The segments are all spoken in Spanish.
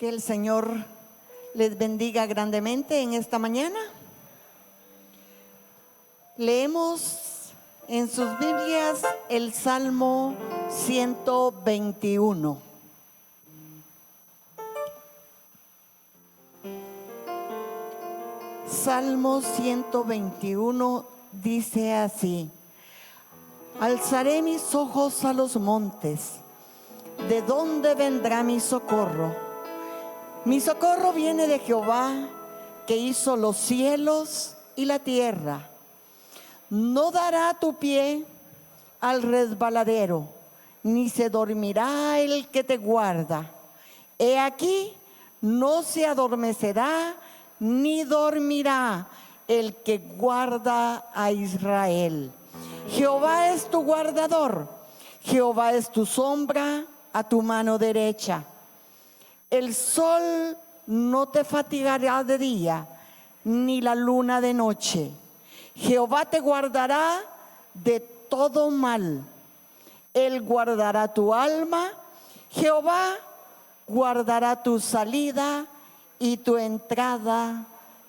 Que el Señor les bendiga grandemente en esta mañana. Leemos en sus Biblias el Salmo 121. Salmo 121 dice así: alzaré mis ojos a los montes, ¿de dónde vendrá mi socorro? Mi socorro viene de Jehová, que hizo los cielos y la tierra. No dará tu pie al resbaladero, ni se dormirá el que te guarda. He aquí, no se adormecerá, ni dormirá el que guarda a Israel. Jehová es tu guardador, Jehová es tu sombra a tu mano derecha. El sol no te fatigará de día, ni la luna de noche. Jehová te guardará de todo mal. Él guardará tu alma. Jehová guardará tu salida y tu entrada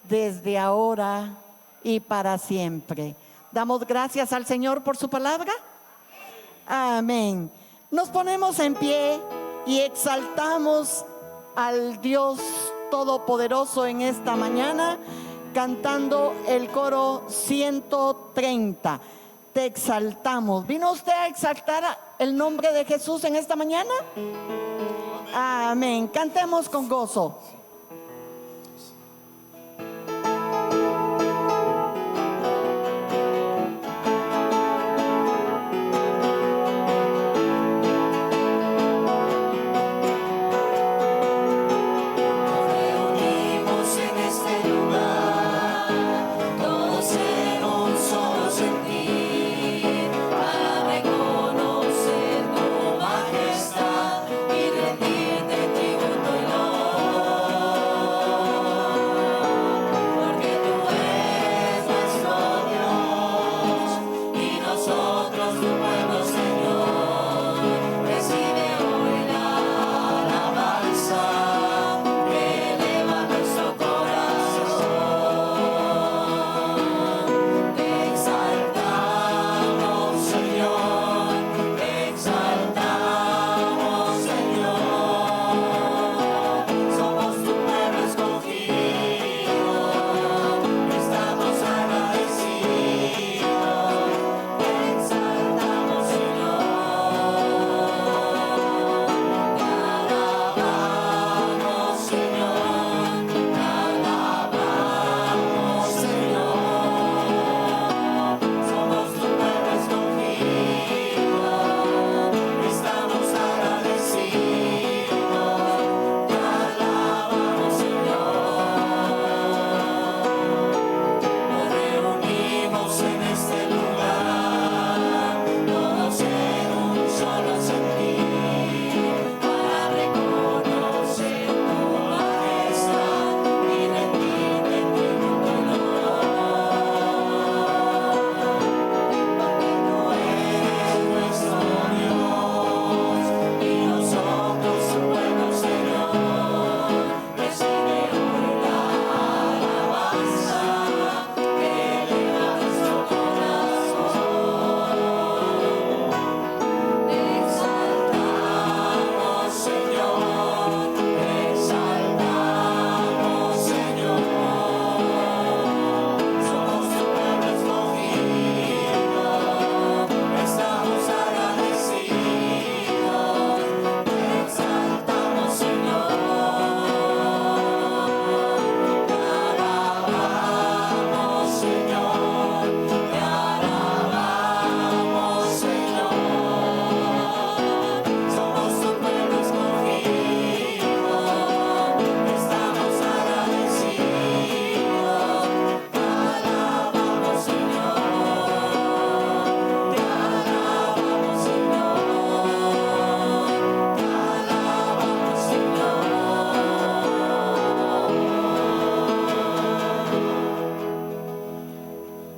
desde ahora y para siempre. Damos gracias al Señor por su palabra. Amén. Nos ponemos en pie y exaltamos al Dios Todopoderoso en esta mañana, cantando el coro 130. Te exaltamos. ¿Vino usted a exaltar el nombre de Jesús en esta mañana? Amén. Cantemos con gozo.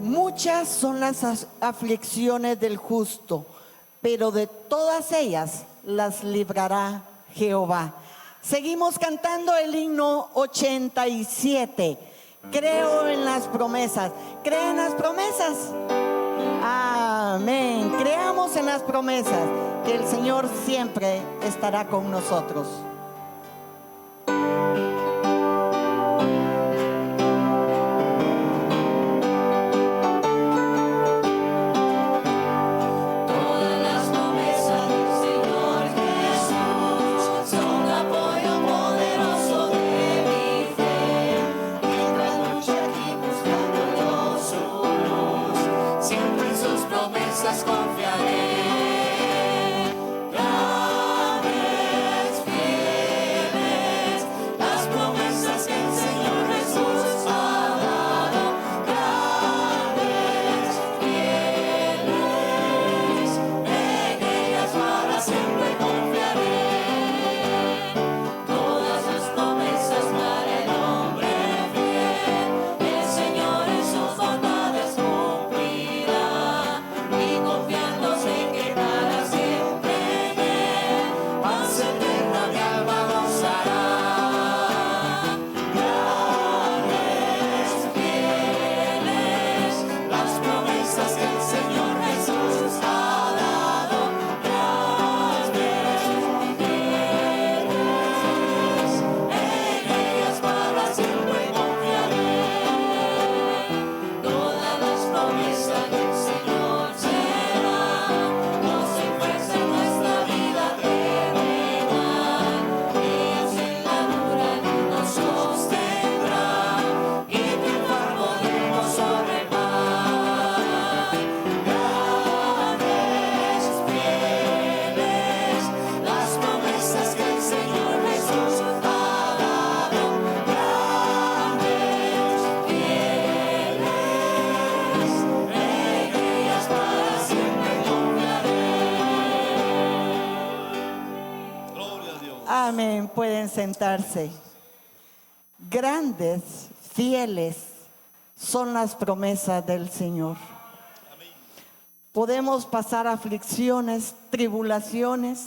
Muchas son las aflicciones del justo, pero de todas ellas las librará Jehová. Seguimos cantando el himno 87. Creo en las promesas. ¿Creen en las promesas? Amén. Creamos en las promesas que el Señor siempre estará con nosotros. Amén, pueden sentarse. Grandes, fieles son las promesas del Señor. Podemos pasar aflicciones, tribulaciones,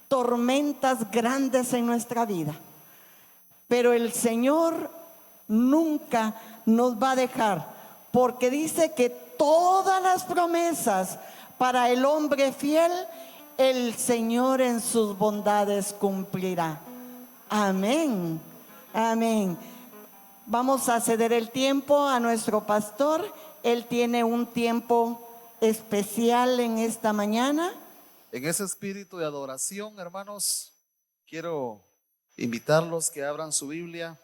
tormentas grandes en nuestra vida, pero el Señor nunca nos va a dejar, porque dice que todas las promesas para el hombre fiel, el Señor en sus bondades cumplirá. Amén, amén. Vamos a ceder el tiempo a nuestro pastor. Él tiene un tiempo especial en esta mañana. En ese espíritu de adoración, hermanos, quiero invitarlos que abran su Biblia.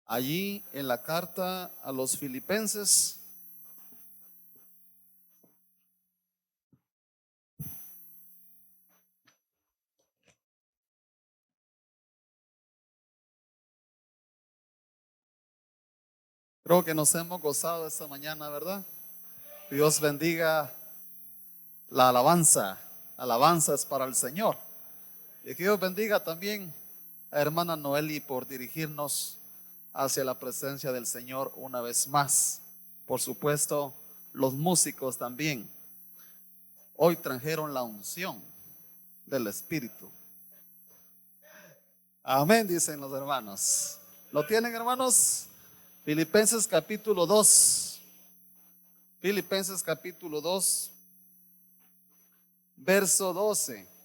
Allí en la carta a los Filipenses, creo que nos hemos gozado esta mañana, ¿verdad? Dios bendiga la alabanza. La alabanza es para el Señor. Y que Dios bendiga también a hermana Noeli por dirigirnos hacia la presencia del Señor una vez más. Por supuesto, los músicos también. Hoy trajeron la unción del Espíritu. Amén, dicen los hermanos. ¿Lo tienen, hermanos? Filipenses capítulo 2. Filipenses capítulo 2, verso 12.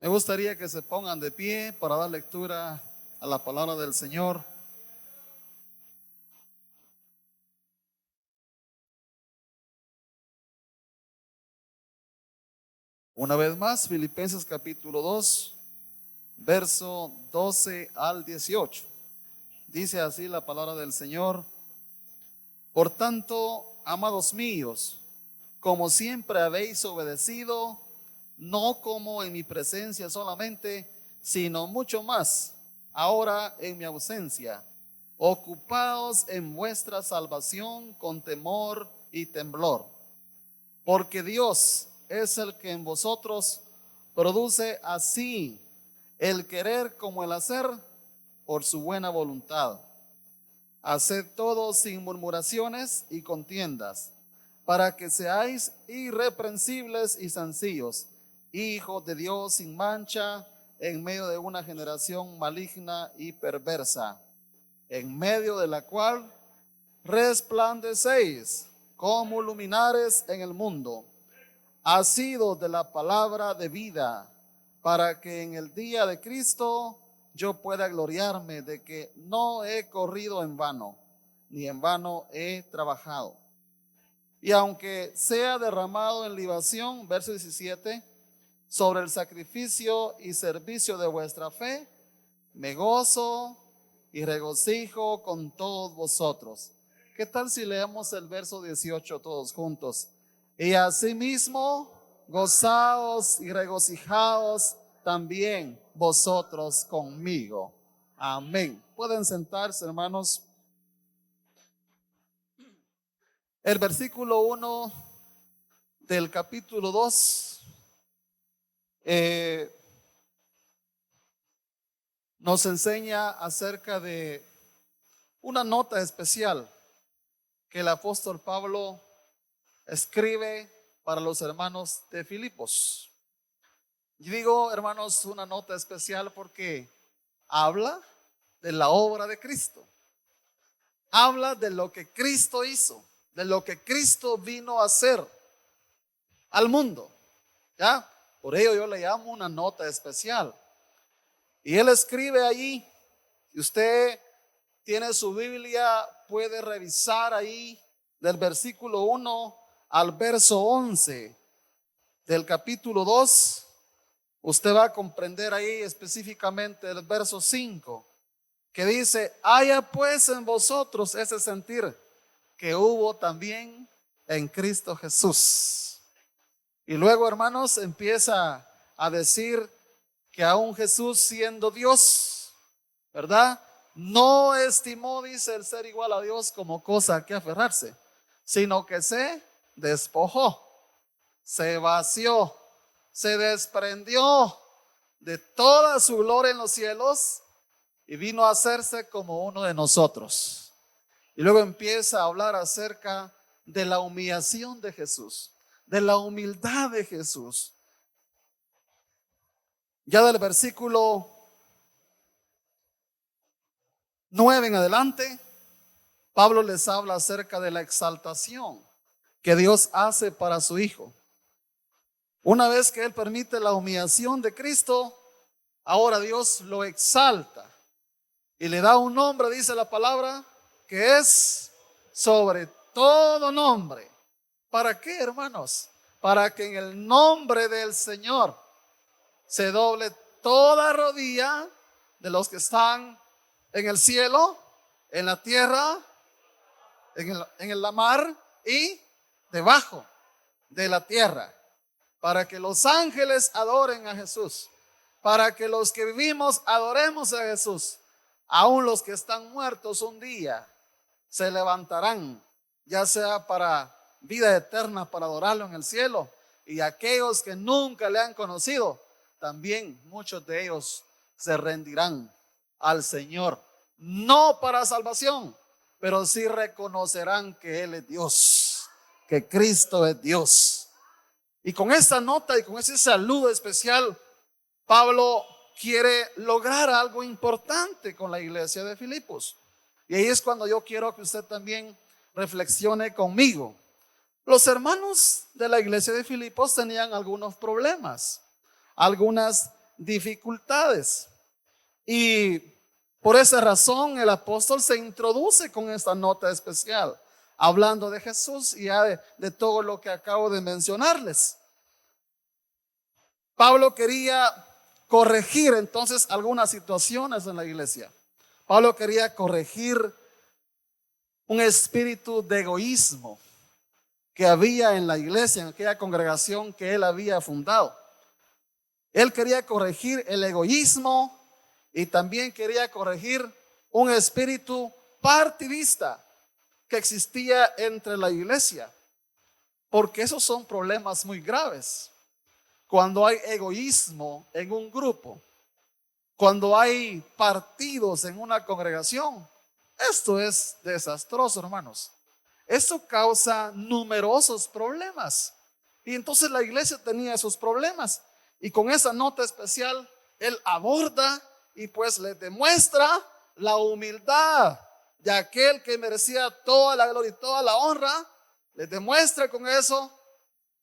Me gustaría que se pongan de pie para dar lectura a la palabra del Señor. Una vez más, Filipenses capítulo 2, verso 12 al 18. Dice así la palabra del Señor: por tanto, amados míos, como siempre habéis obedecido, no como en mi presencia solamente, sino mucho más ahora en mi ausencia, ocupaos en vuestra salvación con temor y temblor, porque Dios, es el que en vosotros produce así el querer como el hacer por su buena voluntad. Haced todo sin murmuraciones y contiendas, para que seáis irreprensibles y sencillos, hijos de Dios sin mancha, en medio de una generación maligna y perversa, en medio de la cual resplandecéis como luminares en el mundo, asidos de la palabra de vida, para que en el día de Cristo yo pueda gloriarme de que no he corrido en vano, ni en vano he trabajado. Y aunque sea derramado en libación, verso 17, sobre el sacrificio y servicio de vuestra fe, me gozo y regocijo con todos vosotros. ¿Qué tal si leemos el verso 18 todos juntos? Y asimismo, gozaos y regocijaos también vosotros conmigo. Amén. Pueden sentarse, hermanos. El versículo 1 del capítulo 2 nos enseña acerca de una nota especial que el apóstol Pablo escribe para los hermanos de Filipos. Y digo, hermanos, una nota especial porque habla de la obra de Cristo. Habla de lo que Cristo hizo, de lo que Cristo vino a hacer al mundo. ¿Ya? Por ello yo le llamo una nota especial. Y él escribe allí, y usted tiene su Biblia, puede revisar ahí del versículo 1 al verso 11 del capítulo 2. Usted va a comprender ahí específicamente el verso 5, que dice: haya pues en vosotros ese sentir que hubo también en Cristo Jesús. Y luego, hermanos, empieza a decir que aún Jesús, siendo Dios, ¿verdad?, no estimó, dice, el ser igual a Dios como cosa a que aferrarse, sino que se despojó, se vació, se desprendió de toda su gloria en los cielos y vino a hacerse como uno de nosotros. Y luego empieza a hablar acerca de la humillación de Jesús, de la humildad de Jesús. Ya del versículo 9 en adelante, Pablo les habla acerca de la exaltación que Dios hace para su Hijo. Una vez que Él permite la humillación de Cristo, ahora Dios lo exalta y le da un nombre, dice la palabra, que es sobre todo nombre. ¿Para qué, hermanos? Para que en el nombre del Señor se doble toda rodilla de los que están en el cielo, en la tierra, en la mar y debajo de la tierra, para que los ángeles adoren a Jesús, para que los que vivimos adoremos a Jesús. Aún los que están muertos un día se levantarán, ya sea para vida eterna, para adorarlo en el cielo, y aquellos que nunca le han conocido, también muchos de ellos se rendirán al Señor, no para salvación, pero sí reconocerán que Él es Dios, que Cristo es Dios. Y con esta nota y con ese saludo especial, Pablo quiere lograr algo importante con la iglesia de Filipos. Y ahí es cuando yo quiero que usted también reflexione conmigo. Los hermanos de la iglesia de Filipos tenían algunos problemas, algunas dificultades. Y por esa razón el apóstol se introduce con esta nota especial, hablando de Jesús y ya de todo lo que acabo de mencionarles. Pablo quería corregir entonces algunas situaciones en la iglesia. Pablo quería corregir un espíritu de egoísmo que había en la iglesia, en aquella congregación que él había fundado. Él quería corregir el egoísmo y también quería corregir un espíritu partidista que existía entre la iglesia. porque esos son problemas muy graves. Cuando hay egoísmo en un grupo, cuando hay partidos en una congregación, esto es desastroso, hermanos. Esto causa numerosos problemas. Y entonces la iglesia tenía esos problemas. Y con esa nota especial, él aborda y pues le demuestra la humildad de aquel que merecía toda la gloria y toda la honra. Les demuestra con eso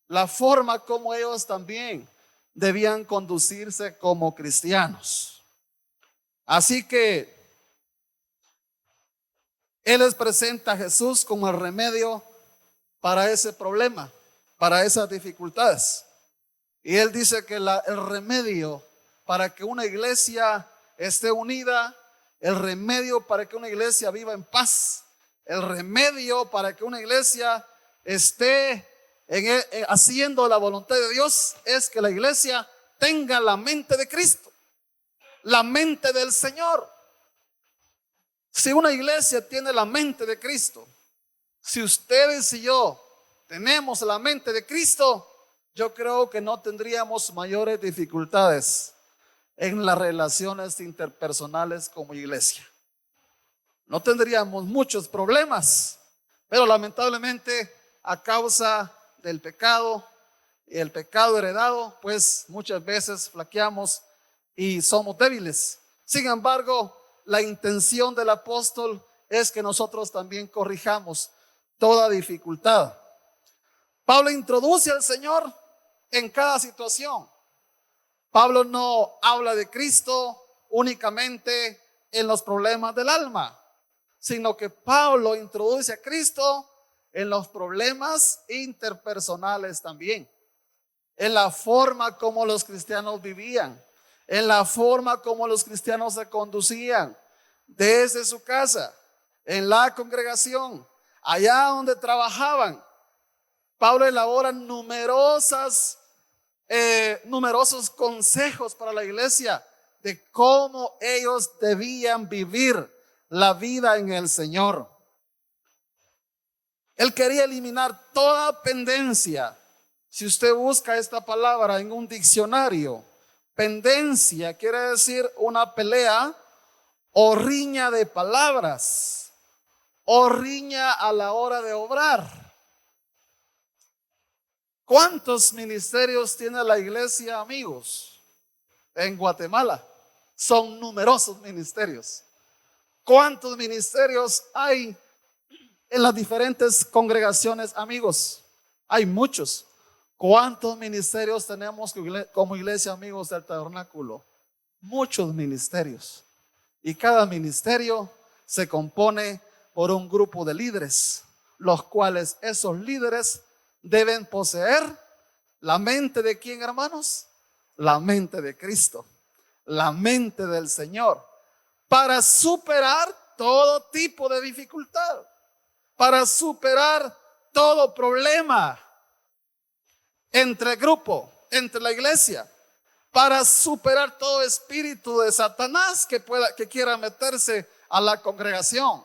la forma como ellos también debían conducirse como cristianos. Así que él les presenta a Jesús como el remedio para ese problema, para esas dificultades. Y él dice que el remedio para que una iglesia esté unida, el remedio para que una iglesia viva en paz, el remedio para que una iglesia esté haciendo la voluntad de Dios, es que la iglesia tenga la mente de Cristo, la mente del Señor. Si una iglesia tiene la mente de Cristo, si ustedes y yo tenemos la mente de Cristo, yo creo que no tendríamos mayores dificultades en las relaciones interpersonales como iglesia. No tendríamos muchos problemas, pero lamentablemente a causa del pecado y el pecado heredado, pues muchas veces flaqueamos y somos débiles. Sin embargo, la intención del apóstol es que nosotros también corrijamos toda dificultad. Pablo introduce al Señor en cada situación. Pablo no habla de Cristo únicamente en los problemas del alma, sino que Pablo introduce a Cristo en los problemas interpersonales también, en la forma como los cristianos vivían, en la forma como los cristianos se conducían desde su casa, en la congregación, allá donde trabajaban. Pablo elabora numerosos consejos para la iglesia de cómo ellos debían vivir la vida en el Señor. Él quería eliminar toda pendencia. Si usted busca esta palabra en un diccionario, pendencia quiere decir una pelea o riña de palabras o riña a la hora de obrar. ¿Cuántos ministerios tiene la iglesia, amigos? En Guatemala son numerosos ministerios. ¿Cuántos ministerios hay en las diferentes congregaciones, amigos? Hay muchos. ¿Cuántos ministerios tenemos como iglesia, amigos del tabernáculo? Muchos ministerios. Y cada ministerio se compone por un grupo de líderes, los cuales esos líderes deben poseer la mente de ¿quién, hermanos? La mente de Cristo, la mente del Señor, para superar todo tipo de dificultad, para superar todo problema entre grupo, entre la iglesia, para superar todo espíritu de Satanás que quiera meterse a la congregación.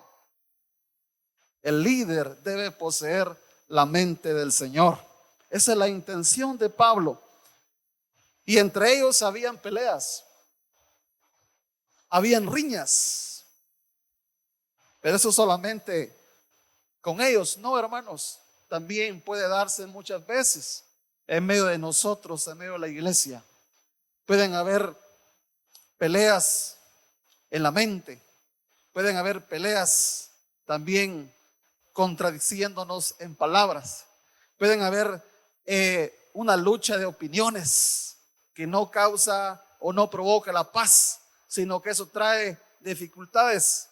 El líder debe poseer la mente del Señor. Esa es la intención de Pablo. Y entre ellos habían peleas, habían riñas, pero eso solamente con ellos, no, hermanos. También puede darse muchas veces en medio de nosotros, en medio de la iglesia. Pueden haber peleas en la mente, pueden haber peleas también contradiciéndonos en palabras, pueden haber una lucha de opiniones que no causa o no provoca la paz, sino que eso trae dificultades,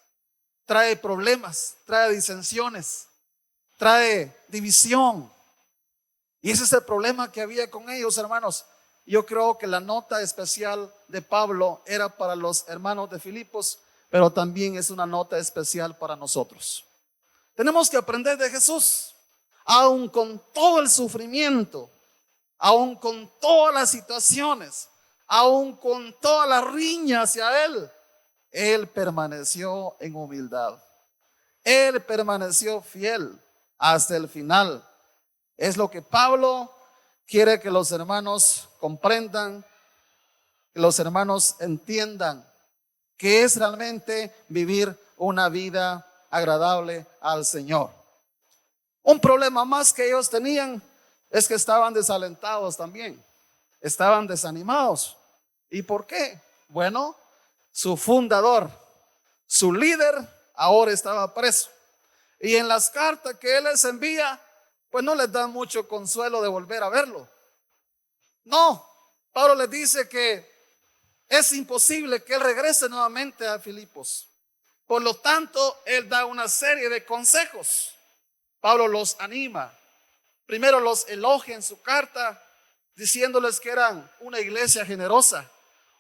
trae problemas, trae disensiones, trae división. Y ese es el problema que había con ellos, hermanos. Yo creo que la nota especial de Pablo era para los hermanos de Filipos, pero también es una nota especial para nosotros. Tenemos que aprender de Jesús, aun con todo el sufrimiento, aun con todas las situaciones, aun con toda la riña hacia Él permaneció en humildad. Él permaneció fiel hasta el final. Es lo que Pablo quiere que los hermanos comprendan, que los hermanos entiendan, que es realmente vivir una vida agradable al Señor. Un problema más que ellos tenían es que estaban desalentados también, estaban desanimados. ¿Y por qué? Bueno, su fundador, su líder, ahora estaba preso. Y en las cartas que él les envía, pues no les da mucho consuelo de volver a verlo. No, Pablo les dice que es imposible que él regrese nuevamente a Filipos. Por lo tanto, él da una serie de consejos. Pablo los anima. Primero los elogia en su carta, diciéndoles que eran una iglesia generosa,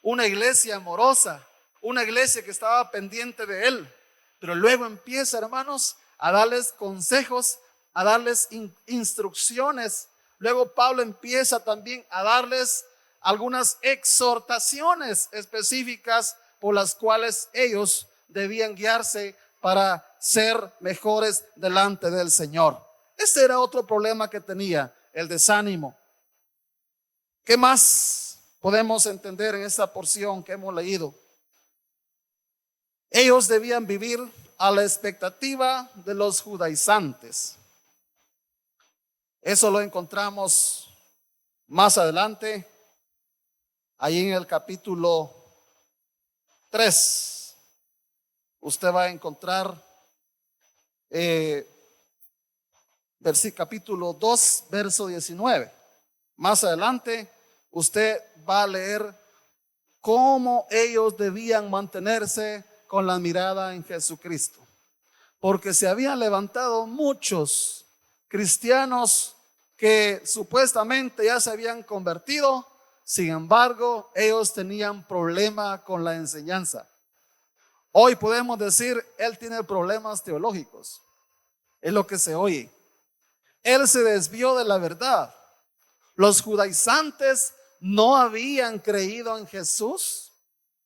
una iglesia amorosa, una iglesia que estaba pendiente de él. Pero luego empieza, hermanos, a darles consejos, a darles instrucciones. Luego Pablo empieza también a darles algunas exhortaciones específicas por las cuales ellos debían guiarse para ser mejores delante del Señor. Ese era otro problema que tenía, el desánimo. ¿Qué más podemos entender en esta porción que hemos leído? Ellos debían vivir a la expectativa de los judaizantes. Eso lo encontramos más adelante, ahí en el capítulo 3. Usted va a encontrar capítulo 2, verso 19. Más adelante usted va a leer cómo ellos debían mantenerse con la mirada en Jesucristo, porque se habían levantado muchos cristianos que supuestamente ya se habían convertido. Sin embargo, ellos tenían problema con la enseñanza. Hoy podemos decir, él tiene problemas teológicos. Es lo que se oye. Él se desvió de la verdad. Los judaizantes no habían creído en Jesús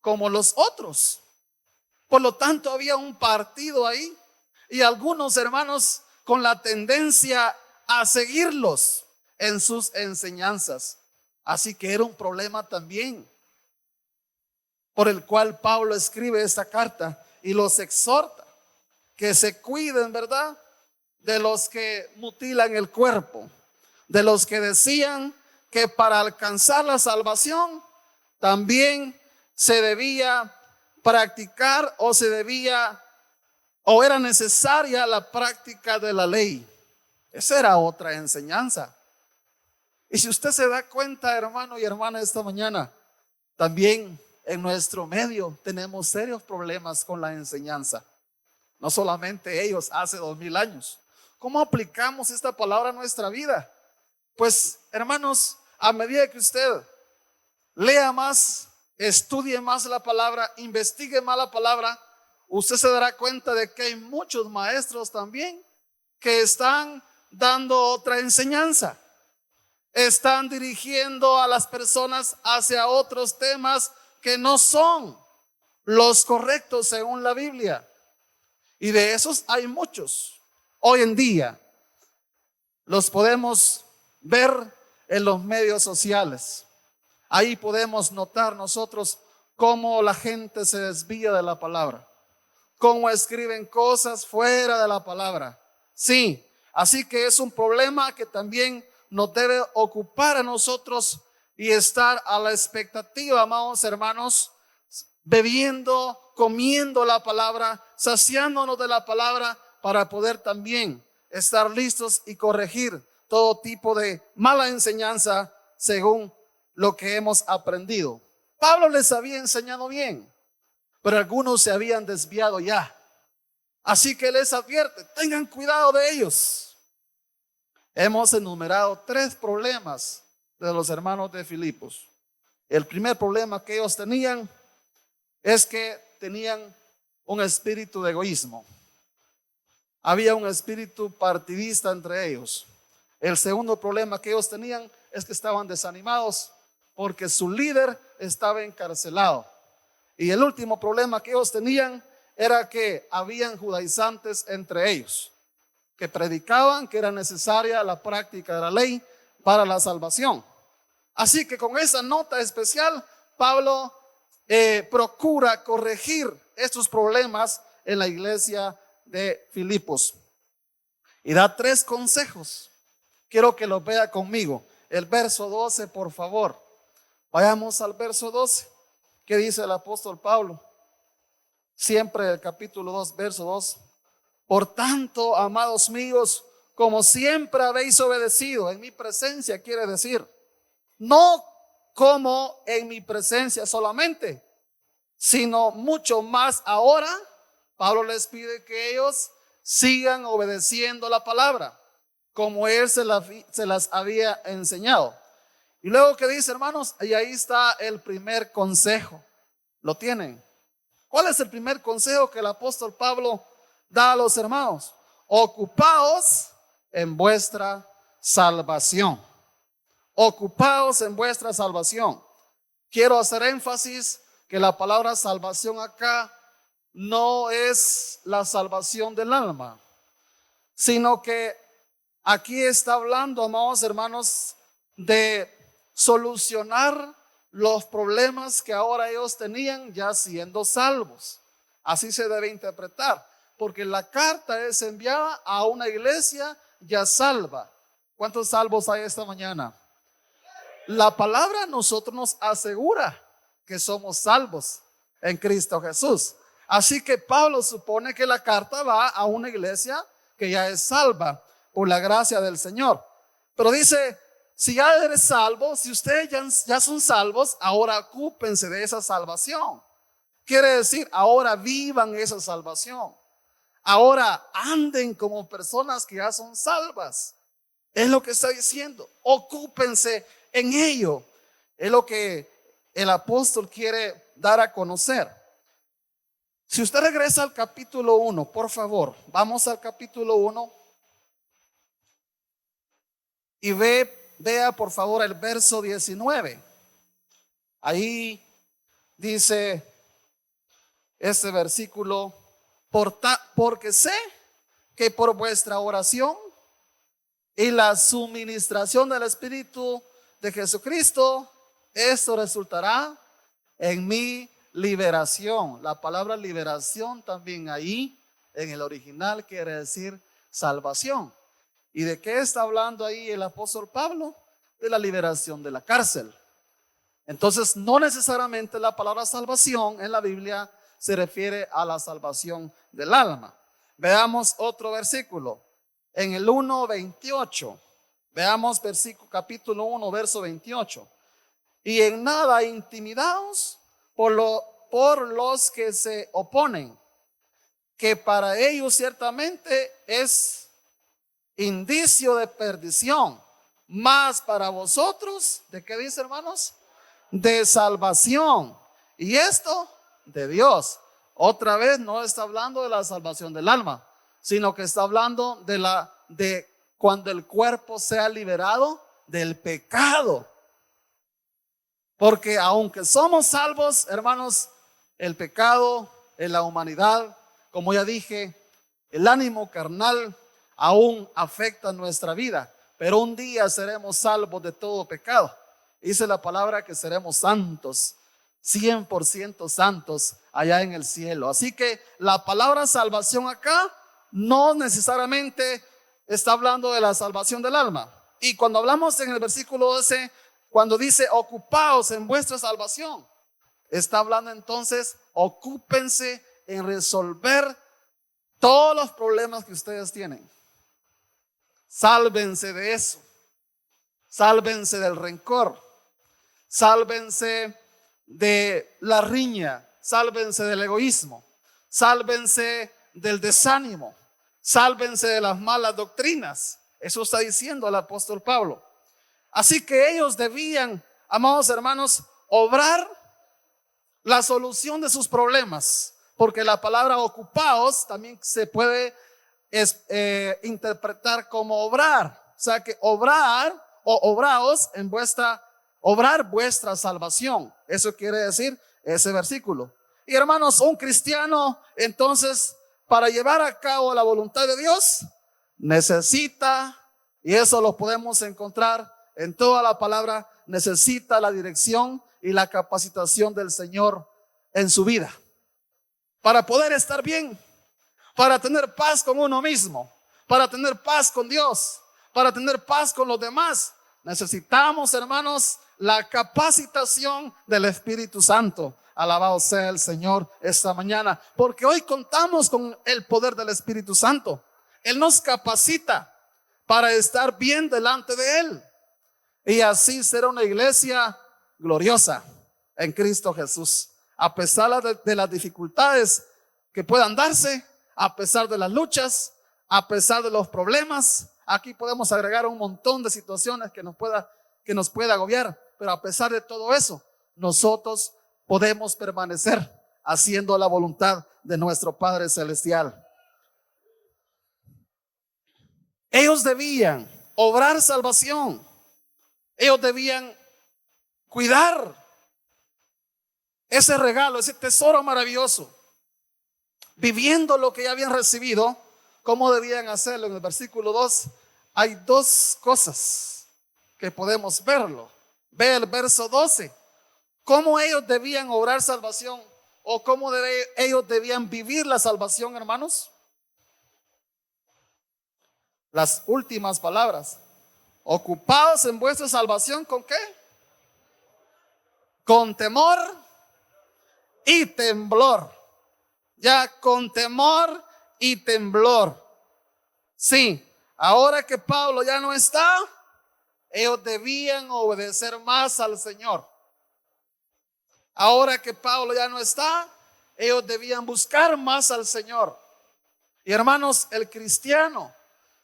como los otros. Por lo tanto, había un partido ahí y algunos hermanos con la tendencia a seguirlos en sus enseñanzas. Así que era un problema también, por el cual Pablo escribe esta carta y los exhorta que se cuiden, ¿verdad?, de los que mutilan el cuerpo, de los que decían que para alcanzar la salvación también se debía practicar o era necesaria la práctica de la ley. Esa era otra enseñanza. Y si usted se da cuenta, hermano y hermana, esta mañana, también en nuestro medio tenemos serios problemas con la enseñanza. No solamente ellos hace 2000 años. ¿Cómo aplicamos esta palabra a nuestra vida? Pues, hermanos, a medida que usted lea más, estudie más la palabra, investigue más la palabra, usted se dará cuenta de que hay muchos maestros también que están dando otra enseñanza. Están dirigiendo a las personas hacia otros temas que no son los correctos según la Biblia. Y de esos hay muchos. Hoy en día los podemos ver en los medios sociales. Ahí podemos notar nosotros cómo la gente se desvía de la palabra, cómo escriben cosas fuera de la palabra. Sí, así que es un problema que también nos debe ocupar a nosotros y estar a la expectativa, amados hermanos, bebiendo, comiendo la palabra, saciándonos de la palabra para poder también estar listos y corregir todo tipo de mala enseñanza según lo que hemos aprendido. Pablo les había enseñado bien, pero algunos se habían desviado ya. Así que les advierte, tengan cuidado de ellos. Hemos enumerado 3 problemas de los hermanos de Filipos. El primer problema que ellos tenían es que tenían un espíritu de egoísmo. Había un espíritu partidista entre ellos. El segundo problema que ellos tenían es que estaban desanimados porque su líder estaba encarcelado. Y el último problema que ellos tenían era que habían judaizantes entre ellos. que predicaban que era necesaria la práctica de la ley para la salvación. Así que con esa nota especial, Pablo procura corregir estos problemas en la iglesia de Filipos y da 3 consejos. Quiero que los vea conmigo. El verso 12, por favor. Vayamos al verso 12. ¿Qué dice el apóstol Pablo? Siempre el capítulo 2, verso 2. Por tanto, amados míos, como siempre habéis obedecido en mi presencia, quiere decir, no como en mi presencia solamente, sino mucho más ahora. Pablo les pide que ellos sigan obedeciendo la palabra, como él se las había enseñado. Y luego que dice, hermanos, y ahí está el primer consejo. ¿Lo tienen? ¿Cuál es el primer consejo que el apóstol Pablo da a los hermanos? Ocupaos en vuestra salvación. Ocupaos en vuestra salvación. Quiero hacer énfasis que la palabra salvación acá no es la salvación del alma, sino que aquí está hablando, amados hermanos, de solucionar los problemas que ahora ellos tenían ya siendo salvos. Así se debe interpretar, porque la carta es enviada a una iglesia ya salva. ¿Cuántos salvos hay esta mañana? La palabra a nosotros nos asegura que somos salvos en Cristo Jesús. Así que Pablo supone que la carta va a una iglesia que ya es salva por la gracia del Señor. Pero dice, si ya eres salvo, si ustedes ya son salvos, ahora ocúpense de esa salvación. Quiere decir, ahora vivan esa salvación. Ahora anden como personas que ya son salvas. Es lo que está diciendo. Ocúpense en ello. Es lo que el apóstol quiere dar a conocer. Si usted regresa al capítulo 1, por favor, vamos al capítulo 1 y vea por favor el verso 19. Ahí dice este versículo, porque sé que por vuestra oración y la suministración del Espíritu de Jesucristo, esto resultará en mi liberación. La palabra liberación también ahí en el original quiere decir salvación. ¿Y de qué está hablando ahí el apóstol Pablo? De la liberación de la cárcel. Entonces, no necesariamente la palabra salvación en la Biblia se refiere a la salvación del alma. Veamos otro versículo. En el 1:28. Veamos capítulo 1, verso 28. Y en nada intimidados por los que se oponen, que para ellos ciertamente es indicio de perdición, mas para vosotros, ¿de qué dice, hermanos? De salvación. Y esto de Dios. Otra vez no está hablando de la salvación del alma, sino que está hablando de cuando el cuerpo sea liberado del pecado. Porque aunque somos salvos, hermanos, el pecado en la humanidad, como ya dije, el ánimo carnal aún afecta nuestra vida. Pero un día seremos salvos de todo pecado. Dice la palabra que seremos santos, 100% santos allá en el cielo. Así que la palabra salvación acá no necesariamente está hablando de la salvación del alma. Y cuando hablamos en el versículo 12, cuando dice ocupaos en vuestra salvación, está hablando entonces, ocúpense en resolver todos los problemas que ustedes tienen. Sálvense de eso. Sálvense del rencor. Sálvense de la riña. Sálvense del egoísmo. Sálvense del desánimo. Sálvense de las malas doctrinas. Eso está diciendo el apóstol Pablo. Así que ellos debían, amados hermanos, obrar la solución de sus problemas, porque la palabra ocupaos también se puede interpretar como obrar. O sea que obrar o obraos en obrar vuestra salvación. Eso quiere decir ese versículo. Y hermanos, un cristiano entonces, para llevar a cabo la voluntad de Dios, necesita, y eso lo podemos encontrar en toda la palabra, necesita la dirección y la capacitación del Señor en su vida para poder estar bien, para tener paz con uno mismo, para tener paz con Dios, para tener paz con los demás. Necesitamos, hermanos, la capacitación del Espíritu Santo. Alabado sea el Señor esta mañana, porque hoy contamos con el poder del Espíritu Santo. Él nos capacita para estar bien delante de Él y así ser una iglesia gloriosa en Cristo Jesús. A pesar de las dificultades que puedan darse, a pesar de las luchas, a pesar de los problemas, aquí podemos agregar un montón de situaciones que nos pueda agobiar, pero a pesar de todo eso, nosotros podemos permanecer haciendo la voluntad de nuestro Padre Celestial. Ellos debían obrar salvación. Ellos debían cuidar ese regalo, ese tesoro maravilloso, viviendo lo que ya habían recibido. ¿Cómo debían hacerlo? En el versículo 2 hay dos cosas que podemos verlo. Ve el verso 12. ¿Cómo ellos debían obrar salvación? ¿O cómo ellos debían vivir la salvación, hermanos? Las últimas palabras. Ocupados en vuestra salvación, ¿con qué? Con temor y temblor. Ya, con temor y temblor. Sí, ahora que Pablo ya no está, ellos debían obedecer más al Señor. Ahora que Pablo ya no está, ellos debían buscar más al Señor. Y hermanos, el cristiano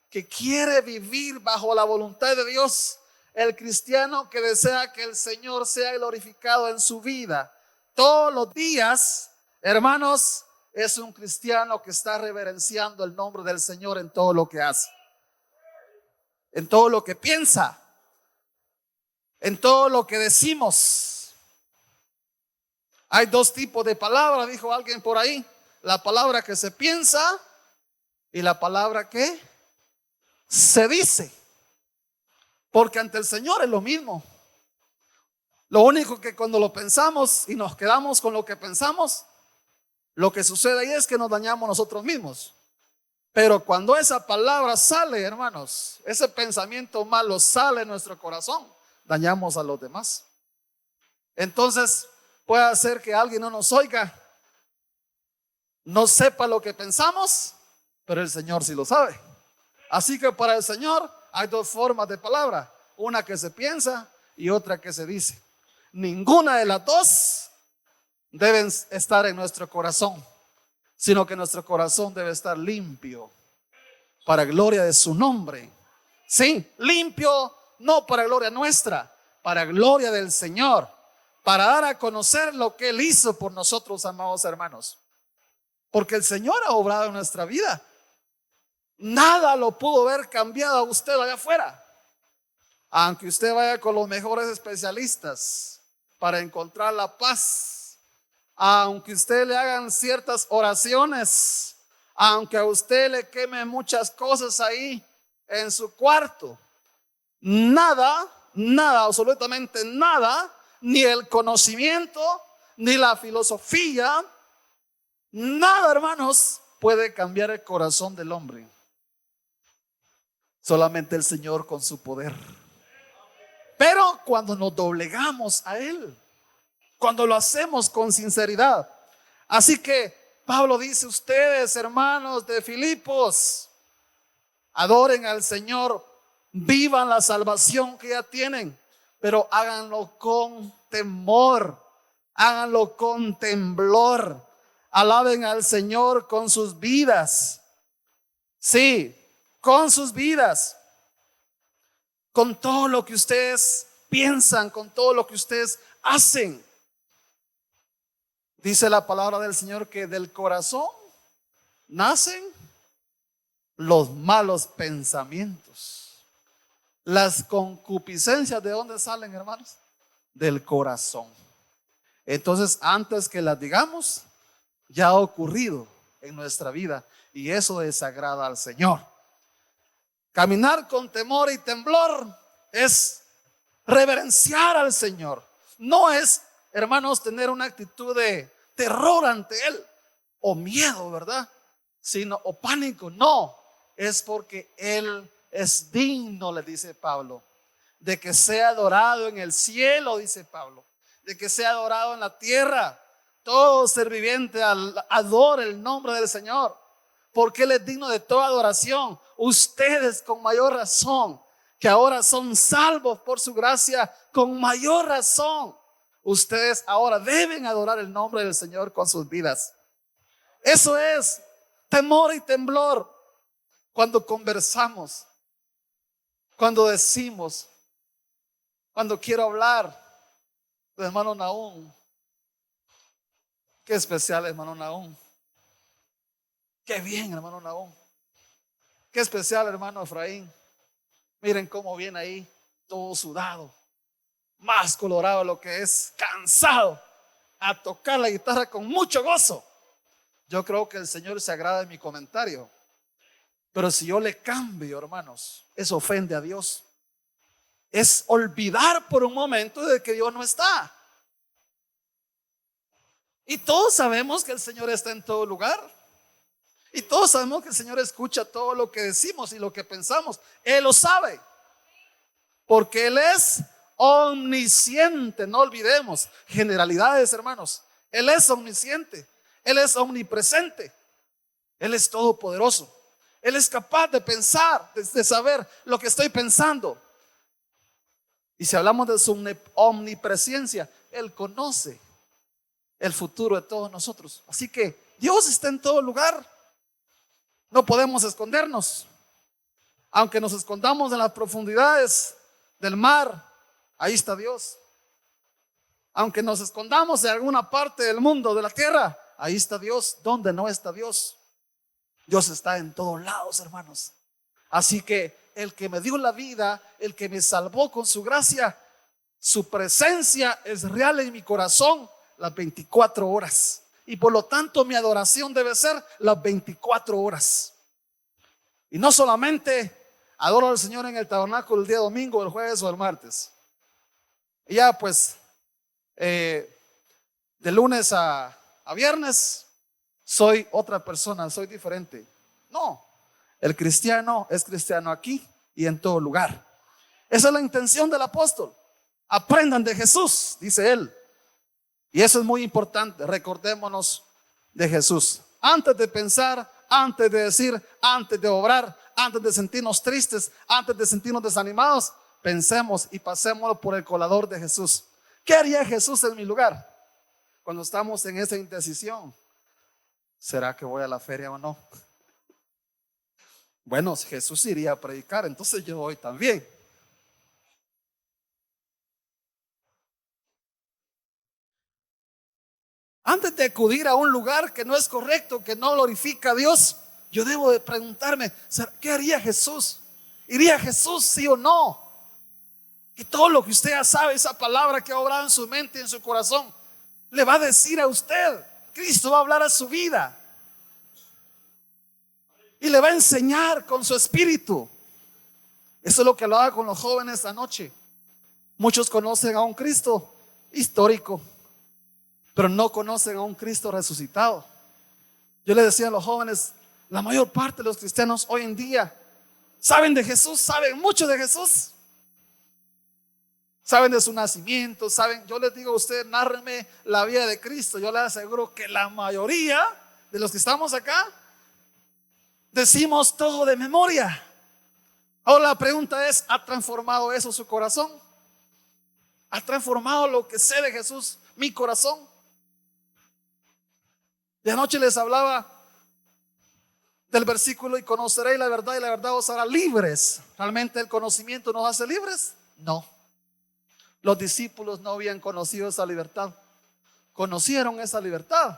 que quiere vivir bajo la voluntad de Dios, el cristiano que desea que el Señor sea glorificado en su vida todos los días, hermanos, es un cristiano que está reverenciando el nombre del Señor en todo lo que hace, en todo lo que piensa, en todo lo que decimos. Hay dos tipos de palabras, dijo alguien por ahí: la palabra que se piensa y la palabra que se dice. Porque ante el Señor es lo mismo. Lo único que cuando lo pensamos y nos quedamos con lo que pensamos, lo que sucede ahí es que nos dañamos nosotros mismos. Pero cuando esa palabra sale, hermanos, ese pensamiento malo sale en nuestro corazón, dañamos a los demás. Entonces puede ser que alguien no nos oiga, no sepa lo que pensamos, pero el Señor sí lo sabe. Así que para el Señor hay dos formas de palabra: una que se piensa y otra que se dice. Ninguna de las dos deben estar en nuestro corazón, sino que nuestro corazón debe estar limpio para gloria de su nombre. Sí, limpio, no para gloria nuestra, para gloria del Señor, para dar a conocer lo que Él hizo por nosotros, amados hermanos. Porque el Señor ha obrado en nuestra vida. Nada lo pudo haber cambiado a usted allá afuera, aunque usted vaya con los mejores especialistas para encontrar la paz, aunque usted le hagan ciertas oraciones, aunque a usted le queme muchas cosas ahí en su cuarto, nada, absolutamente nada, ni el conocimiento, ni la filosofía, nada, hermanos, puede cambiar el corazón del hombre. Solamente el Señor con su poder. Pero cuando nos doblegamos a Él, cuando lo hacemos con sinceridad. Así que Pablo dice: ustedes, hermanos de Filipos, adoren al Señor, vivan la salvación que ya tienen, pero háganlo con temor, háganlo con temblor. Alaben al Señor con sus vidas. Sí, con sus vidas, con todo lo que ustedes piensan, con todo lo que ustedes hacen. Dice la palabra del Señor que del corazón nacen los malos pensamientos. Las concupiscencias, ¿de dónde salen, hermanos? Del corazón. Entonces, antes que las digamos, ya ha ocurrido en nuestra vida, y eso desagrada al Señor. Caminar con temor y temblor es reverenciar al Señor. No es, hermanos, tener una actitud de terror ante Él o miedo, ¿verdad? Sino, o pánico. No, es porque Él es digno, le dice Pablo, de que sea adorado en el cielo, dice Pablo, de que sea adorado en la tierra. Todo ser viviente adore el nombre del Señor, porque Él es digno de toda adoración. Ustedes con mayor razón, que ahora son salvos por su gracia, con mayor razón, ustedes ahora deben adorar el nombre del Señor con sus vidas. Eso es temor y temblor. Cuando conversamos, cuando decimos, cuando quiero hablar de hermano Nahum. Qué especial, hermano Nahum. Qué bien, hermano Nahum. Qué especial, hermano Efraín. Miren cómo viene ahí, todo sudado, más colorado de lo que es, cansado, a tocar la guitarra con mucho gozo. Yo creo que el Señor se agrada de mi comentario. Pero si yo le cambio, hermanos, eso ofende a Dios. Es olvidar por un momento de que Dios no está. Y todos sabemos que el Señor está en todo lugar. Y todos sabemos que el Señor escucha todo lo que decimos y lo que pensamos. Él lo sabe. Porque Él es omnisciente. No olvidemos generalidades, hermanos. Él es omnisciente. Él es omnipresente. Él es todopoderoso. Él es capaz de pensar, de saber lo que estoy pensando. Y si hablamos de su omnipresencia, Él conoce el futuro de todos nosotros. Así que Dios está en todo lugar. No podemos escondernos. Aunque nos escondamos en las profundidades del mar, ahí está Dios. Aunque nos escondamos en alguna parte del mundo, de la tierra, ahí está Dios. ¿Dónde no está Dios? Dios está en todos lados, hermanos. Así que el que me dio la vida, el que me salvó con su gracia, su presencia es real en mi corazón las 24 horas. Y por lo tanto mi adoración debe ser las 24 horas. Y no solamente adoro al Señor en el tabernáculo el día domingo, el jueves o el martes. Y ya pues de lunes a viernes soy otra persona, soy diferente. No, el cristiano es cristiano aquí y en todo lugar. Esa es la intención del apóstol. Aprendan de Jesús, dice él. Y eso es muy importante. Recordémonos de Jesús. Antes de pensar, antes de decir, antes de obrar, antes de sentirnos tristes, antes de sentirnos desanimados, pensemos y pasémoslo por el colador de Jesús. ¿Qué haría Jesús en mi lugar? Cuando estamos en esa indecisión, ¿será que voy a la feria o no? Bueno, Jesús iría a predicar, entonces yo voy también. Antes de acudir a un lugar que no es correcto, que no glorifica a Dios, yo debo de preguntarme, ¿qué haría Jesús? ¿Iría Jesús sí o no? Y todo lo que usted ya sabe, esa palabra que ha obrado en su mente y en su corazón, le va a decir a usted. Cristo va a hablar a su vida y le va a enseñar con su espíritu. Eso es lo que hablaba con los jóvenes anoche. Muchos conocen a un Cristo histórico, pero no conocen a un Cristo resucitado. Yo le decía a los jóvenes, la mayor parte de los cristianos hoy en día saben de Jesús, saben mucho de Jesús, saben de su nacimiento, saben. Yo les digo a usted, nárreme la vida de Cristo. Yo les aseguro que la mayoría de los que estamos acá decimos todo de memoria. Ahora la pregunta es, ¿ha transformado eso su corazón? ¿Ha transformado lo que sé de Jesús mi corazón? De anoche les hablaba del versículo, y conoceréis la verdad y la verdad os hará libres. ¿Realmente el conocimiento nos hace libres? No. Los discípulos no habían conocido esa libertad. Conocieron esa libertad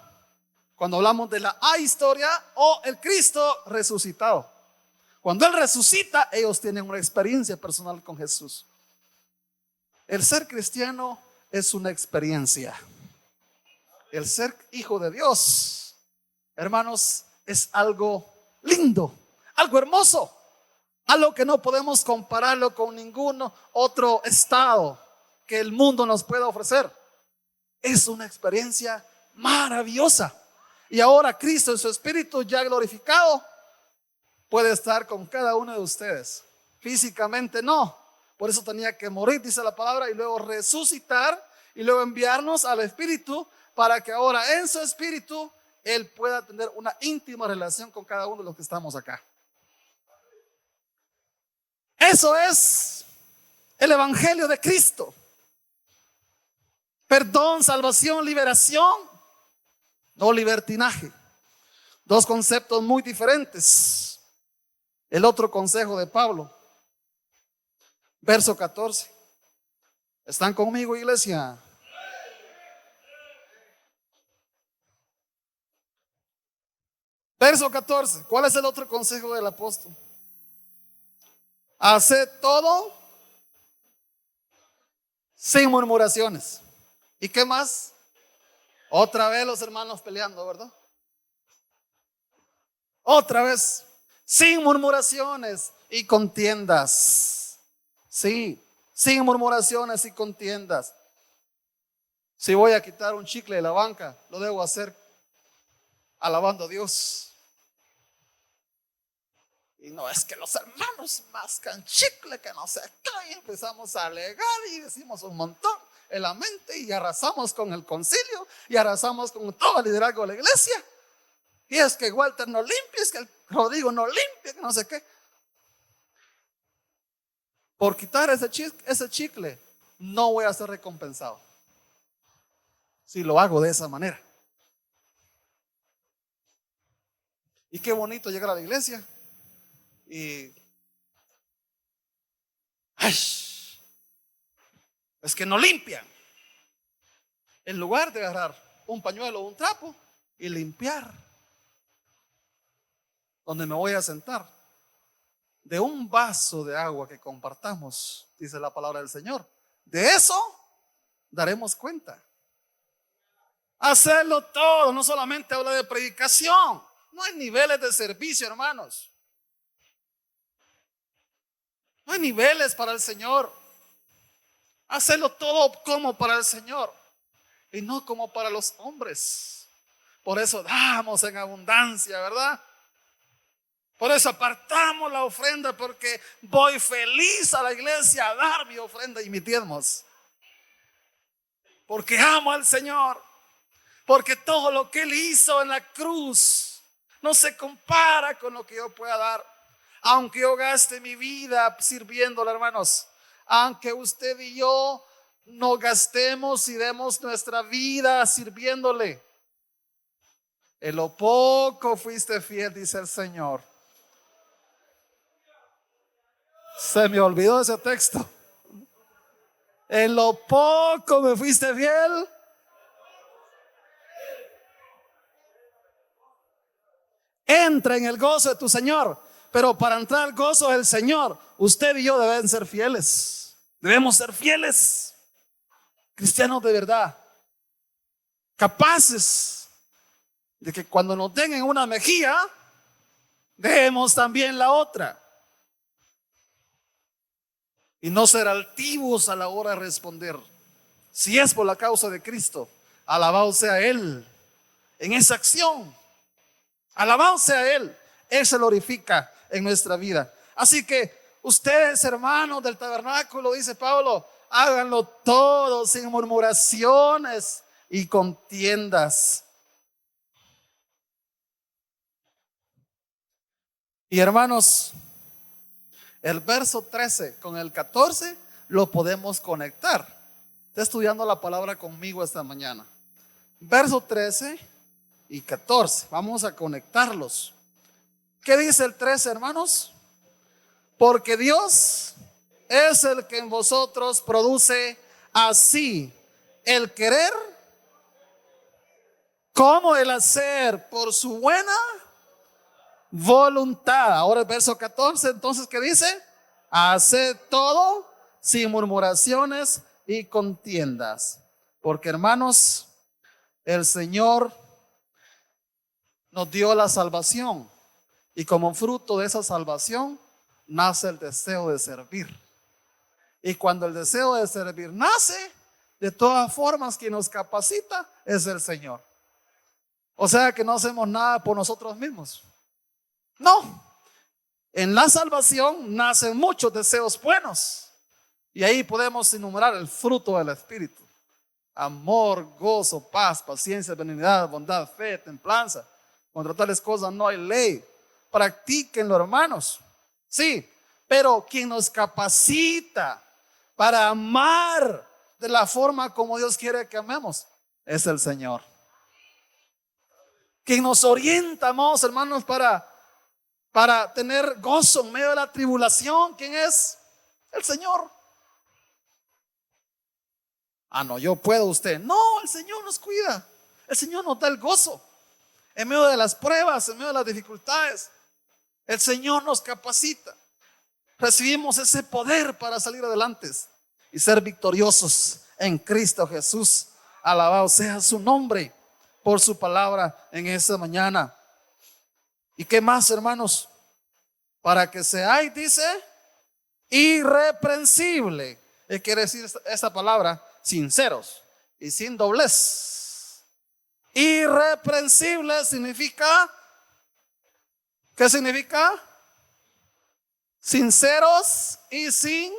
cuando hablamos de la historia o el Cristo resucitado. Cuando Él resucita, ellos tienen una experiencia personal con Jesús. El ser cristiano es una experiencia. El ser hijo de Dios, hermanos, es algo lindo, algo hermoso, algo que no podemos compararlo con ningún otro estado que el mundo nos pueda ofrecer. Es una experiencia maravillosa. Y ahora Cristo en su espíritu ya glorificado puede estar con cada uno de ustedes. Físicamente no. Por eso tenía que morir, dice la palabra, y luego resucitar y luego enviarnos al espíritu para que ahora en su espíritu Él pueda tener una íntima relación con cada uno de los que estamos acá. Eso es el evangelio de Cristo. Perdón, salvación, liberación, no libertinaje. Dos conceptos muy diferentes. El otro consejo de Pablo, verso 14. ¿Están conmigo, iglesia? Verso 14. ¿Cuál es el otro consejo del apóstol? Haced todo sin murmuraciones. ¿Y qué más? Otra vez los hermanos peleando, ¿verdad? Otra vez, sin murmuraciones y contiendas. Sí, sin murmuraciones y contiendas. Si voy a quitar un chicle de la banca, lo debo hacer alabando a Dios. Y no es que los hermanos mascan chicle, que no sé qué, y empezamos a alegar y decimos un montón en la mente y arrasamos con el concilio y arrasamos con todo el liderazgo de la iglesia. Y es que Walter no limpia, es que el Rodrigo no limpia, que no sé qué. Por quitar ese chicle, no voy a ser recompensado si lo hago de esa manera. Y qué bonito llegar a la iglesia y ¡ay! Es que no limpian. En lugar de agarrar un pañuelo o un trapo y limpiar donde me voy a sentar, de un vaso de agua que compartamos, dice la palabra del Señor, de eso daremos cuenta. Hacerlo todo, no solamente habla de predicación. No hay niveles de servicio, hermanos. No hay niveles para el Señor. Hacerlo todo como para el Señor y no como para los hombres. Por eso damos en abundancia, ¿verdad? Por eso apartamos la ofrenda, porque voy feliz a la iglesia a dar mi ofrenda y mis diezmos. Porque amo al Señor. Porque todo lo que Él hizo en la cruz no se compara con lo que yo pueda dar. Aunque yo gaste mi vida sirviéndole, hermanos. Aunque usted y yo no gastemos y demos nuestra vida sirviéndole. En lo poco fuiste fiel, dice el Señor. Se me olvidó ese texto. En lo poco me fuiste fiel. Entra en el gozo de tu Señor. Pero para entrar al gozo del Señor, usted y yo deben ser fieles. Debemos ser fieles. Cristianos de verdad. Capaces de que cuando nos den en una mejilla, demos también la otra. Y no ser altivos a la hora de responder. Si es por la causa de Cristo, alabado sea Él en esa acción. Alabado sea Él. Él se glorifica en nuestra vida. Así que ustedes, hermanos del tabernáculo, dice Pablo, háganlo todo sin murmuraciones y contiendas. Y hermanos, el verso 13 con el 14 lo podemos conectar. Está estudiando la palabra conmigo esta mañana. Verso 13 y 14. Vamos a conectarlos. ¿Qué dice el 13, hermanos? Porque Dios es el que en vosotros produce así el querer como el hacer por su buena voluntad. Ahora el verso 14, entonces, ¿qué dice? Haced todo sin murmuraciones y contiendas. Porque, hermanos, el Señor nos dio la salvación. Y como fruto de esa salvación, nace el deseo de servir. Y cuando el deseo de servir nace, de todas formas quien nos capacita es el Señor. O sea que no hacemos nada por nosotros mismos. No. En la salvación nacen muchos deseos buenos. Y ahí podemos enumerar el fruto del Espíritu. Amor, gozo, paz, paciencia, benignidad, bondad, fe, templanza. Contra tales cosas no hay ley. Practíquenlo, hermanos. Sí, pero quien nos capacita para amar de la forma como Dios quiere que amemos es el Señor. Quien nos orienta, amados hermanos, para tener gozo en medio de la tribulación, ¿quién es? El Señor. Ah, no, yo puedo, usted. No, el Señor nos cuida. El Señor nos da el gozo en medio de las pruebas, en medio de las dificultades. El Señor nos capacita. Recibimos ese poder para salir adelante y ser victoriosos en Cristo Jesús. Alabado sea su nombre por su palabra en esta mañana. ¿Y qué más, hermanos? Para que seáis, dice, irreprensible. ¿Qué quiere decir esta palabra? Sinceros y sin doblez. Irreprensible significa, ¿qué significa? Sinceros y sin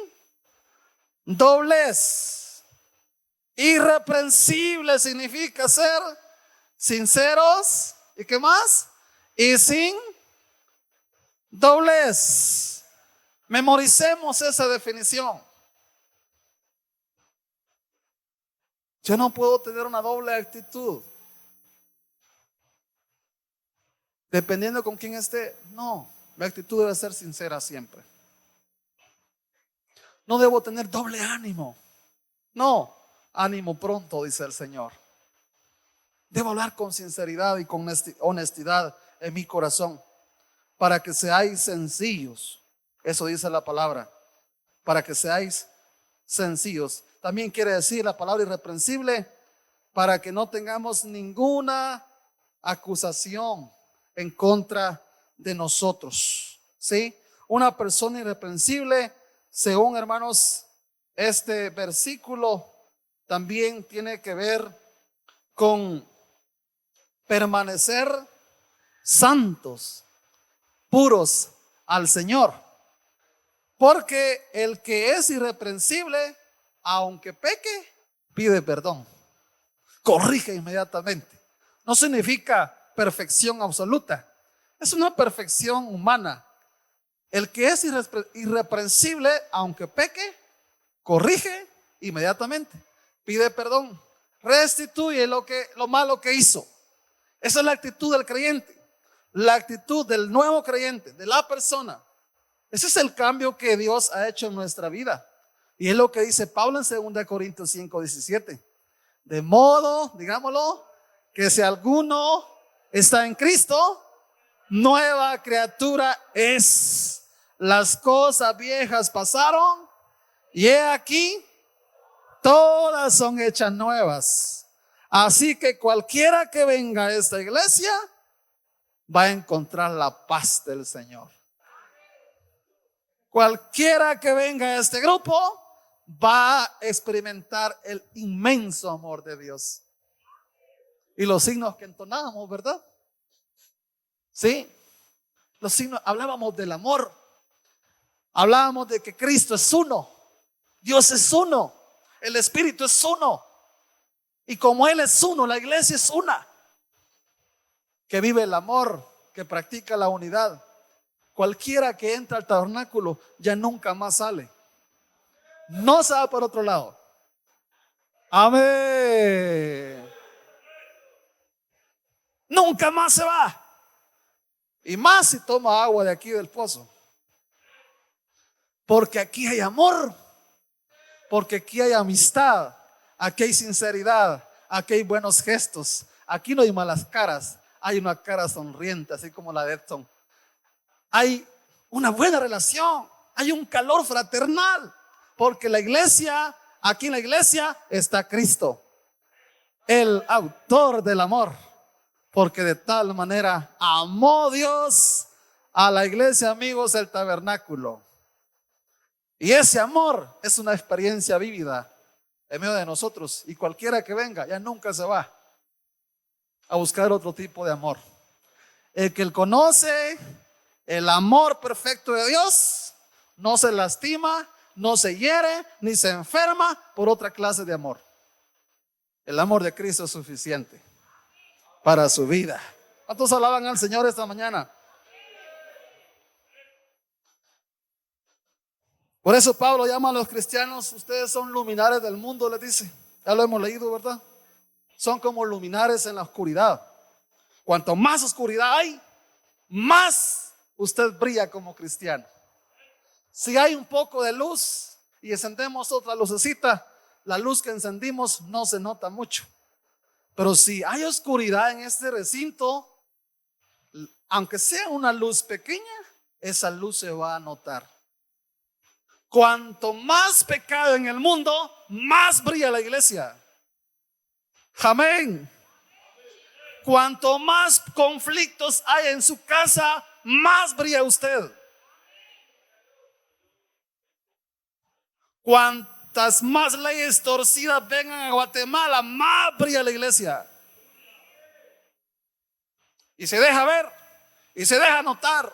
doblez. Irreprensible significa ser sinceros y ¿qué más? Y sin doblez. Memoricemos esa definición. Yo no puedo tener una doble actitud. Dependiendo con quién esté, no. Mi actitud debe ser sincera siempre. No debo tener doble ánimo. No, ánimo pronto, dice el Señor. Debo hablar con sinceridad y con honestidad en mi corazón, para que seáis sencillos. Eso dice la palabra. Para que seáis sencillos. También quiere decir la palabra irreprensible, para que no tengamos ninguna acusación en contra de nosotros. ¿Sí? Una persona irreprensible, según, hermanos, este versículo también tiene que ver con permanecer santos, puros al Señor. Porque el que es irreprensible, aunque peque, pide perdón, corrige inmediatamente. No significa perfección absoluta, es una perfección humana. El que es irreprensible, aunque peque, corrige inmediatamente, pide perdón, restituye lo malo que hizo. Esa es la actitud del creyente, la actitud del nuevo creyente, de la persona. Ese es el cambio que Dios ha hecho en nuestra vida. Y es lo que dice Pablo en 2 Corintios 5:17. De modo, digámoslo, que si alguno está en Cristo, nueva criatura es. Las cosas viejas pasaron y he aquí, todas son hechas nuevas. Así que cualquiera que venga a esta iglesia va a encontrar la paz del Señor. Cualquiera que venga a este grupo va a experimentar el inmenso amor de Dios. Y los signos que entonábamos, ¿verdad? Sí, los signos, hablábamos del amor. Hablábamos de que Cristo es uno, Dios es uno, el Espíritu es uno. Y como Él es uno, la iglesia es una. Que vive el amor, que practica la unidad. Cualquiera que entra al tabernáculo ya nunca más sale. No se va por otro lado. Amén. Nunca más se va. Y más si toma agua de aquí del pozo. Porque aquí hay amor. Porque aquí hay amistad. Aquí hay sinceridad. Aquí hay buenos gestos. Aquí no hay malas caras. Hay una cara sonriente, así como la de Edson. Hay una buena relación. Hay un calor fraternal. Porque la iglesia, aquí en la iglesia está Cristo, el autor del amor. Porque de tal manera amó Dios a la iglesia, amigos, el tabernáculo. Y ese amor es una experiencia vívida en medio de nosotros. Y cualquiera que venga ya nunca se va a buscar otro tipo de amor. El que conoce el amor perfecto de Dios no se lastima, no se hiere, ni se enferma por otra clase de amor. El amor de Cristo es suficiente para su vida. ¿Cuántos alaban al Señor esta mañana? Por eso Pablo llama a los cristianos, ustedes son luminares del mundo, les dice. Ya lo hemos leído, ¿verdad? Son como luminares en la oscuridad. Cuanto más oscuridad hay, más usted brilla como cristiano. Si hay un poco de luz y encendemos otra lucecita, la luz que encendimos no se nota mucho. Pero si hay oscuridad en este recinto, aunque sea una luz pequeña, esa luz se va a notar. Cuanto más pecado en el mundo, más brilla la iglesia. Amén. Cuanto más conflictos hay en su casa, más brilla usted. Cuantas más leyes torcidas vengan a Guatemala, más brilla la iglesia. Y se deja ver, y se deja notar.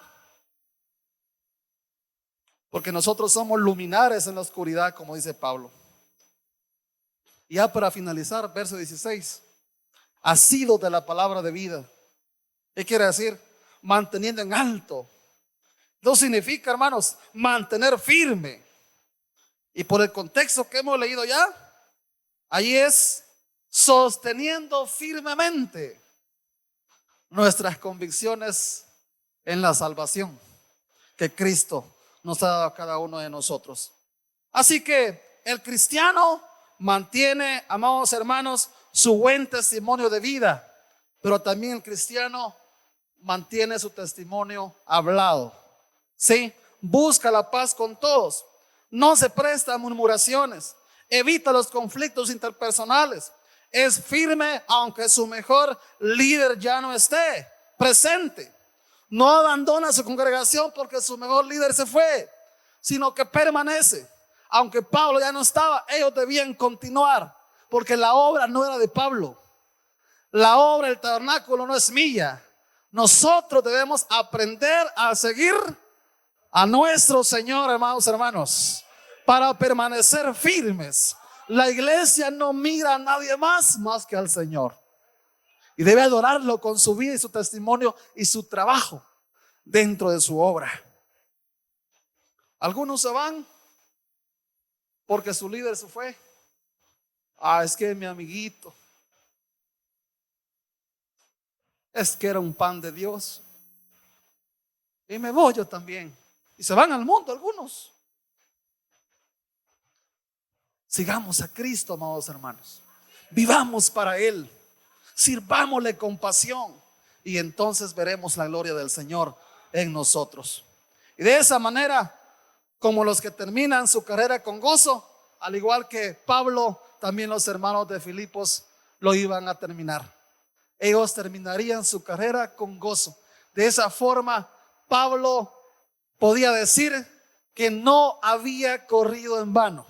Porque nosotros somos luminares en la oscuridad, como dice Pablo. Y ya para finalizar, verso 16. Asidos de la palabra de vida. ¿Qué quiere decir? Manteniendo en alto. No significa, hermanos, mantener firme. Y por el contexto que hemos leído ya, ahí es sosteniendo firmemente nuestras convicciones en la salvación que Cristo nos ha dado a cada uno de nosotros. Así que el cristiano mantiene, amados hermanos, su buen testimonio de vida, pero también el cristiano mantiene su testimonio hablado. ¿Sí? Busca la paz con todos, no se presta a murmuraciones, evita los conflictos interpersonales, es firme aunque su mejor líder ya no esté presente. No abandona su congregación porque su mejor líder se fue, sino que permanece. Aunque Pablo ya no estaba, ellos debían continuar, porque la obra no era de Pablo. La obra del tabernáculo no es mía. Nosotros debemos aprender a seguir a nuestro Señor, amados hermanos, para permanecer firmes. La iglesia no mira a nadie más que al Señor. Y debe adorarlo con su vida y su testimonio y su trabajo dentro de su obra. Algunos se van porque su líder se fue. Es que mi amiguito, es que era un pan de Dios. Y me voy yo también. Y se van al mundo algunos. Sigamos a Cristo, amados hermanos. Vivamos para Él. Sirvámosle con pasión. Y entonces veremos la gloria del Señor en nosotros. Y de esa manera, como los que terminan su carrera con gozo, al igual que Pablo, también los hermanos de Filipos lo iban a terminar. Ellos terminarían su carrera con gozo. De esa forma, Pablo podía decir que no había corrido en vano.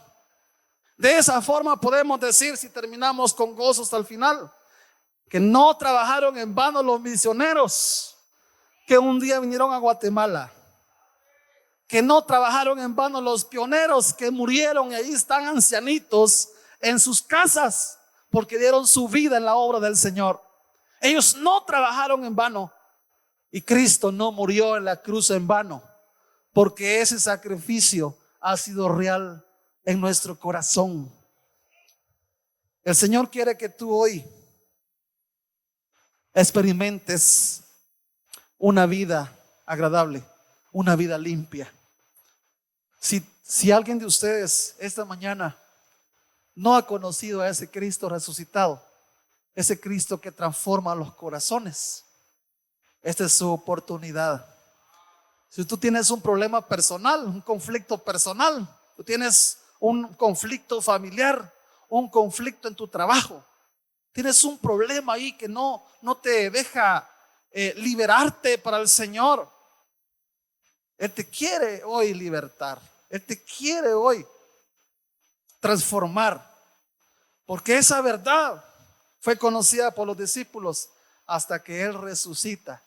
De esa forma podemos decir, si terminamos con gozo hasta el final, que no trabajaron en vano los misioneros que un día vinieron a Guatemala. Que no trabajaron en vano los pioneros que murieron y ahí están ancianitos en sus casas porque dieron su vida en la obra del Señor. Ellos no trabajaron en vano y Cristo no murió en la cruz en vano, porque ese sacrificio ha sido real en nuestro corazón. El Señor quiere que tú hoy experimentes una vida agradable, una vida limpia. Si alguien de ustedes esta mañana no ha conocido a ese Cristo resucitado, ese Cristo que transforma los corazones, esta es su oportunidad. Si tú tienes un problema personal, un conflicto personal, tú tienes un conflicto familiar, un conflicto en tu trabajo, tienes un problema ahí que no te deja liberarte para el Señor, Él te quiere hoy libertar. Él te quiere hoy transformar. Porque esa verdad fue conocida por los discípulos hasta que Él resucita.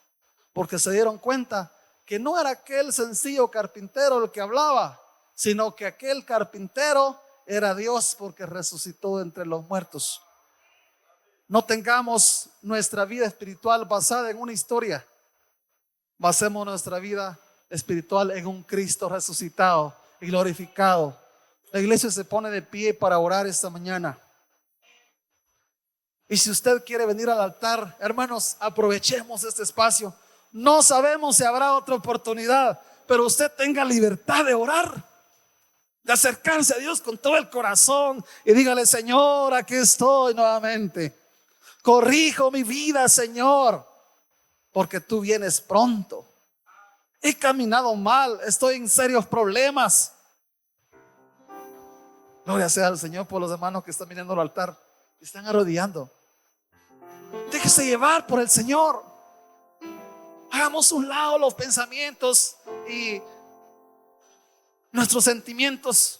Porque se dieron cuenta que no era aquel sencillo carpintero el que hablaba, sino que aquel carpintero era Dios, porque resucitó entre los muertos. No tengamos nuestra vida espiritual basada en una historia. Basemos nuestra vida espiritual en un Cristo resucitado y glorificado. La iglesia se pone de pie para orar esta mañana. Y si usted quiere venir al altar, hermanos, aprovechemos este espacio. No sabemos si habrá otra oportunidad, pero usted tenga libertad de orar, de acercarse a Dios con todo el corazón y dígale: Señor, aquí estoy nuevamente. Corrijo mi vida, Señor, porque tú vienes pronto. He caminado mal, estoy en serios problemas. Gloria sea al Señor por los hermanos que están viniendo al altar y están arrodillando. Déjese llevar por el Señor. Hagamos un lado los pensamientos y nuestros sentimientos.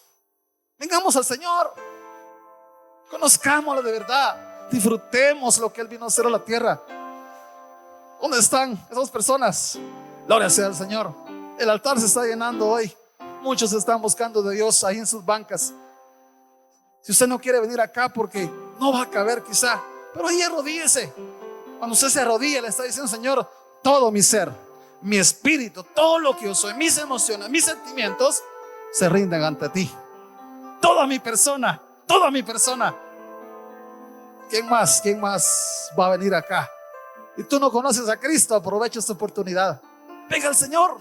Vengamos al Señor. Conozcámoslo de verdad. Disfrutemos lo que Él vino a hacer a la tierra. ¿Dónde están esas personas? Gloria sea al Señor. El altar se está llenando hoy. Muchos están buscando de Dios ahí en sus bancas. Si usted no quiere venir acá porque no va a caber quizá, pero ahí arrodíllese. Cuando usted se arrodilla, le está diciendo: Señor, todo mi ser, mi espíritu, todo lo que yo soy, mis emociones, mis sentimientos se rinden ante ti. Toda mi persona, toda mi persona. ¿Quién más va a venir acá? Y tú no conoces a Cristo, aprovecha esta oportunidad. Venga al Señor.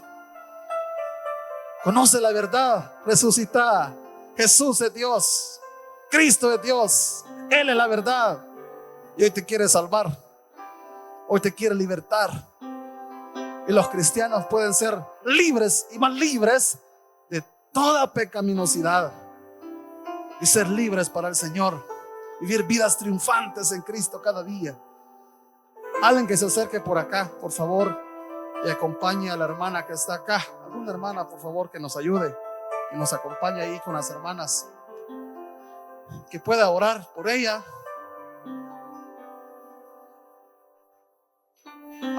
Conoce la verdad resucitada. Jesús es Dios. Cristo es Dios. Él es la verdad. Y hoy te quiere salvar. Hoy te quiere libertar. Y los cristianos pueden ser libres y más libres de toda pecaminosidad. Y ser libres para el Señor. Vivir vidas triunfantes en Cristo cada día. Alguien que se acerque por acá, por favor, y acompañe a la hermana que está acá. Alguna hermana, por favor, que nos ayude, que nos acompañe ahí con las hermanas, que pueda orar por ella.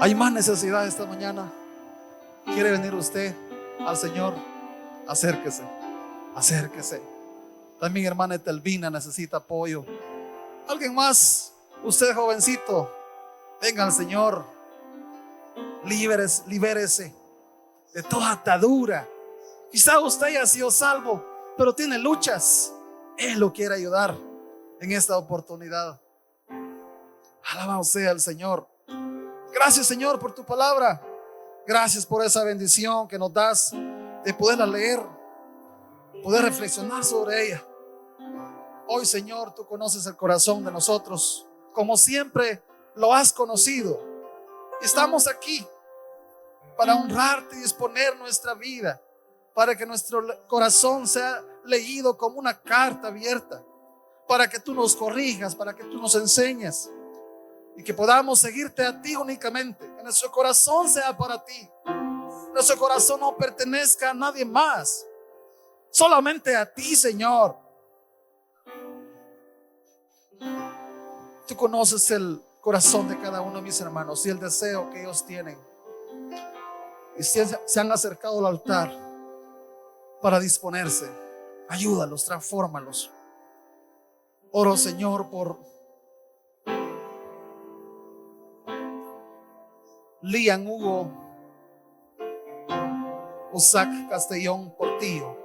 Hay más necesidad esta mañana. ¿Quiere venir usted al Señor? Acérquese, acérquese. También hermana Etelvina necesita apoyo. ¿Alguien más? Usted jovencito, venga al Señor. Libérese de toda atadura. Quizá usted haya sido salvo, pero tiene luchas. Él lo quiere ayudar en esta oportunidad. Alabado sea el Señor. Gracias, Señor, por tu palabra. Gracias por esa bendición que nos das de poderla leer, poder reflexionar sobre ella. Hoy, Señor, tú conoces el corazón de nosotros, como siempre lo has conocido. Estamos aquí para honrarte y disponer nuestra vida, para que nuestro corazón sea leído como una carta abierta, para que tú nos corrijas, para que tú nos enseñes y que podamos seguirte a ti únicamente. Que nuestro corazón sea para ti. Nuestro corazón no pertenezca a nadie más, solamente a ti, Señor. Tú conoces el corazón de cada uno de mis hermanos y el deseo que ellos tienen. Y se han acercado al altar para disponerse. Ayúdalos, transfórmalos. Oro, Señor, por Lian Hugo Usac Castellón Portillo,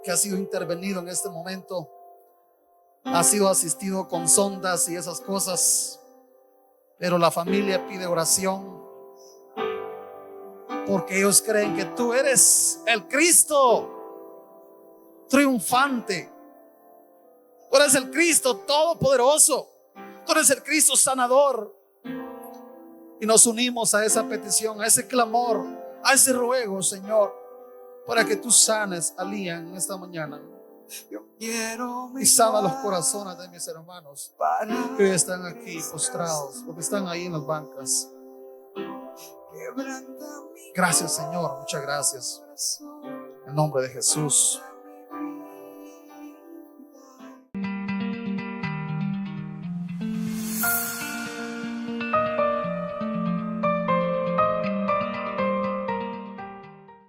que ha sido intervenido en este momento. Ha sido asistido con sondas y esas cosas, pero la familia pide oración porque ellos creen que tú eres el Cristo triunfante. Tú eres el Cristo todopoderoso. Tú eres el Cristo sanador. Y nos unimos a esa petición, a ese clamor, a ese ruego, Señor, para que tú sanes a Lian en esta mañana. Y sana los corazones de mis hermanos que hoy están aquí postrados, o que están ahí en las bancas. Quebranta mi Gracias, Señor. Muchas gracias. En nombre de Jesús.